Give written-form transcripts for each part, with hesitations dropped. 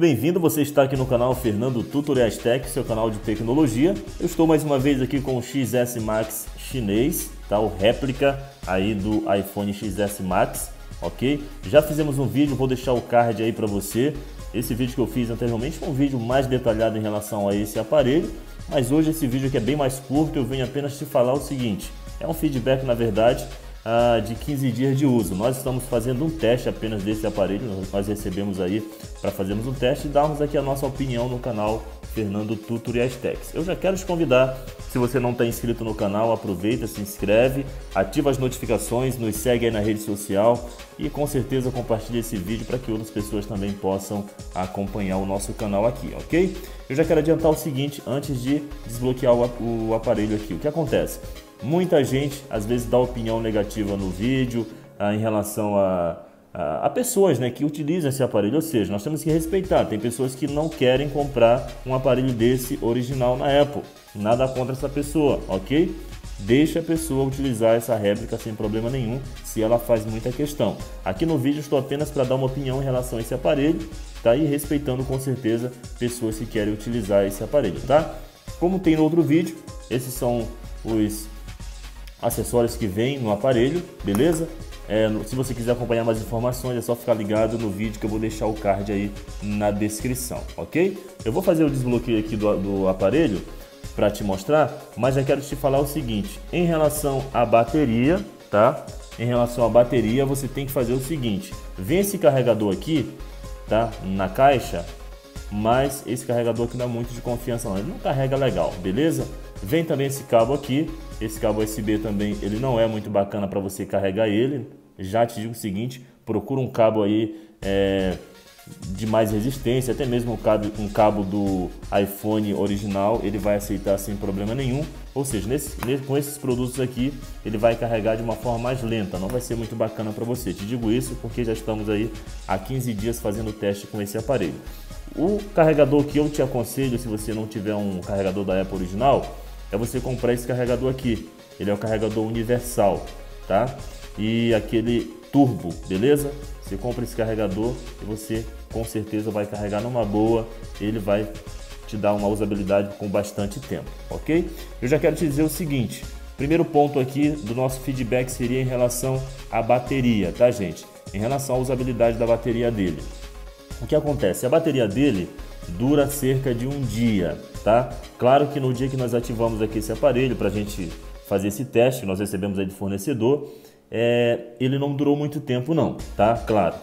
bem-vindo, você está aqui no canal Fernando Tutoriais Tech, seu canal de tecnologia. Eu estou mais uma vez aqui com o XS Max chinês, tá? O réplica aí do iPhone XS Max, ok? Já fizemos um vídeo, vou deixar o card aí para você. Esse vídeo que eu fiz anteriormente foi um vídeo mais detalhado em relação a esse aparelho, mas hoje esse vídeo aqui é bem mais curto, eu venho apenas te falar o seguinte, é um feedback na verdade, de 15 dias de uso. Nós estamos fazendo um teste apenas desse aparelho, nós recebemos aí para fazermos um teste e darmos aqui a nossa opinião no canal Fernando Tutoriais Tech. Eu já quero te convidar, se você não está inscrito no canal, aproveita, se inscreve, ativa as notificações, nos segue aí na rede social e com certeza compartilhe esse vídeo para que outras pessoas também possam acompanhar o nosso canal aqui, ok? Eu já quero adiantar o seguinte, antes de desbloquear o aparelho aqui, o que acontece? Muita gente às vezes dá opinião negativa no vídeo em relação a pessoas, né, que utilizam esse aparelho, ou seja, nós temos que respeitar. Tem pessoas que não querem comprar um aparelho desse original na Apple, nada contra essa pessoa, ok? Deixa a pessoa utilizar essa réplica sem problema nenhum, se ela faz muita questão. Aqui no vídeo estou apenas para dar uma opinião em relação a esse aparelho, tá? E respeitando com certeza pessoas que querem utilizar esse aparelho, tá? Como tem no outro vídeo, esses são os acessórios que vem no aparelho, beleza? Se você quiser acompanhar mais informações é só ficar ligado no vídeo que eu vou deixar o card aí na descrição, ok? Eu vou fazer o desbloqueio aqui do aparelho para te mostrar, mas já quero te falar o seguinte, em relação à bateria, tá? Em relação à bateria você tem que fazer o seguinte, vem esse carregador aqui, tá? Na caixa, mas esse carregador aqui não é muito de confiança não, ele não carrega legal, beleza? Vem também esse cabo aqui, esse cabo USB também, ele não é muito bacana para você carregar ele. Já te digo o seguinte, procura um cabo aí de mais resistência, até mesmo um cabo do iPhone original, ele vai aceitar sem problema nenhum. Ou seja, com esses produtos aqui, ele vai carregar de uma forma mais lenta, não vai ser muito bacana para você. Te digo isso porque já estamos aí há 15 dias fazendo teste com esse aparelho. O carregador que eu te aconselho, se você não tiver um carregador da Apple original, é você comprar esse carregador aqui. Ele é o carregador universal, tá? E aquele turbo, beleza? Você compra esse carregador e você com certeza vai carregar numa boa. Ele vai te dar uma usabilidade com bastante tempo, ok? Eu já quero te dizer o seguinte. Primeiro ponto aqui do nosso feedback seria em relação à bateria, tá, gente? Em relação à usabilidade da bateria dele. O que acontece? A bateria dele dura cerca de um dia, tá? Claro que no dia que nós ativamos aqui esse aparelho para a gente fazer esse teste, nós recebemos aí do fornecedor, ele não durou muito tempo não, tá? Claro,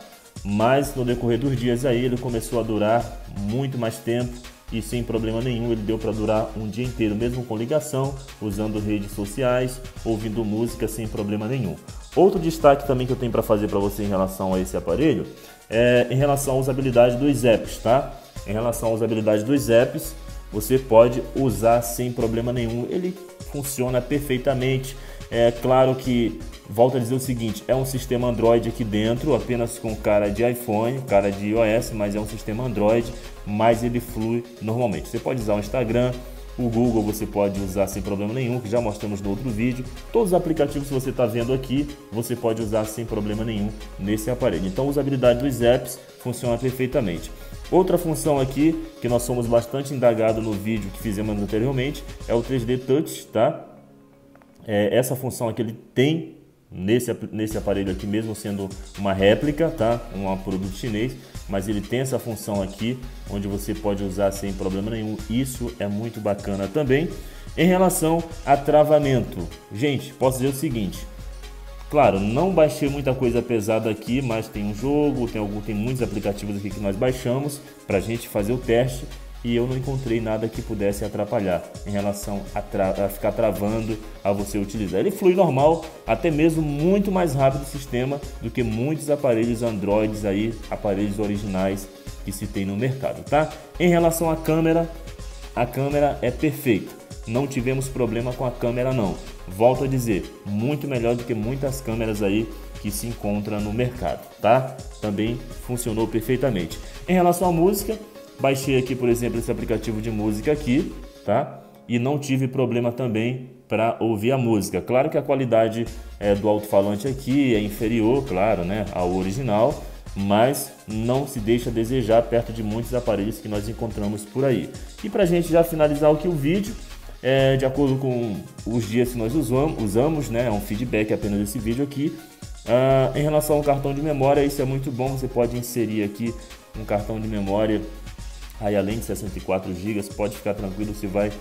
mas no decorrer dos dias aí ele começou a durar muito mais tempo e sem problema nenhum ele deu para durar um dia inteiro, mesmo com ligação, usando redes sociais, ouvindo música sem problema nenhum. Outro destaque também que eu tenho para fazer para você em relação a esse aparelho é em relação à usabilidade dos apps, tá? Em relação à usabilidade dos apps, você pode usar sem problema nenhum, ele funciona perfeitamente. É claro que, volto a dizer o seguinte, é um sistema Android aqui dentro, apenas com cara de iPhone, cara de iOS, mas é um sistema Android, mas ele flui normalmente. Você pode usar o Instagram, o Google você pode usar sem problema nenhum, que já mostramos no outro vídeo. Todos os aplicativos que você está vendo aqui, você pode usar sem problema nenhum nesse aparelho. Então a usabilidade dos apps funciona perfeitamente. Outra função aqui, que nós somos bastante indagados no vídeo que fizemos anteriormente, é o 3D Touch, tá? Essa função aqui ele tem nesse aparelho aqui, mesmo sendo uma réplica, tá? Um produto chinês, mas ele tem essa função aqui, onde você pode usar sem problema nenhum. Isso é muito bacana também. Em relação a travamento, gente, posso dizer o seguinte. Claro, não baixei muita coisa pesada aqui, mas tem um jogo, tem muitos aplicativos aqui que nós baixamos para a gente fazer o teste e eu não encontrei nada que pudesse atrapalhar em relação a ficar travando a você utilizar. Ele flui normal, até mesmo muito mais rápido o sistema do que muitos aparelhos Androids aí, aparelhos originais que se tem no mercado, tá? Em relação à câmera, a câmera é perfeita. Não tivemos problema com a câmera não. Volto a dizer, muito melhor do que muitas câmeras aí que se encontram no mercado, tá? Também funcionou perfeitamente. Em relação à música, baixei aqui, por exemplo, esse aplicativo de música aqui, tá? E não tive problema também para ouvir a música. Claro que a qualidade do alto-falante aqui é inferior, claro, né, ao original, mas não se deixa a desejar perto de muitos aparelhos que nós encontramos por aí. E para a gente já finalizar aqui o vídeo, de acordo com os dias que nós usamos, né, é um feedback apenas desse vídeo aqui. Em relação ao cartão de memória, isso é muito bom, você pode inserir aqui um cartão de memória aí além de 64 GB, pode ficar tranquilo, você vai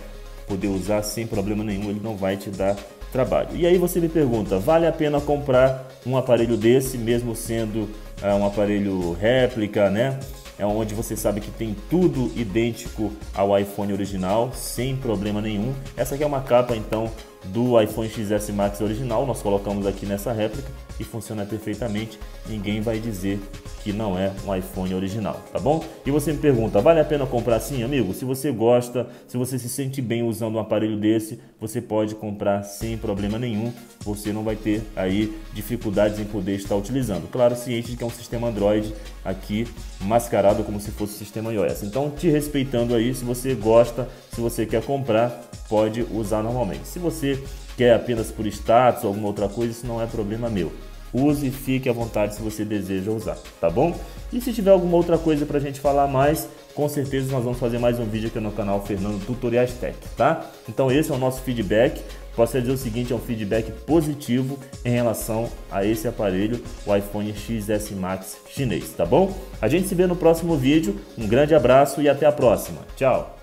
poder usar sem problema nenhum, ele não vai te dar trabalho. E aí você me pergunta, vale a pena comprar um aparelho desse, mesmo sendo um aparelho réplica, né? É onde você sabe que tem tudo idêntico ao iPhone original, sem problema nenhum. Essa aqui é uma capa então do iPhone XS Max original, nós colocamos aqui nessa réplica e funciona perfeitamente, ninguém vai dizer que não é um iPhone original, tá bom? E você me pergunta, vale a pena comprar sim, amigo? Se você gosta, se você se sente bem usando um aparelho desse, você pode comprar sem problema nenhum, você não vai ter aí dificuldades em poder estar utilizando. Claro, ciente de que é um sistema Android aqui mascarado como se fosse o sistema iOS. Então, te respeitando aí, se você gosta, se você quer comprar, pode usar normalmente. Se você quer apenas por status ou alguma outra coisa, isso não é problema meu. Use e fique à vontade se você deseja usar, tá bom? E se tiver alguma outra coisa pra gente falar mais, com certeza nós vamos fazer mais um vídeo aqui no canal Fernando Tutoriais Tech, tá? Então esse é o nosso feedback. Posso dizer o seguinte, é um feedback positivo em relação a esse aparelho, o iPhone XS Max chinês, tá bom? A gente se vê no próximo vídeo, um grande abraço e até a próxima. Tchau!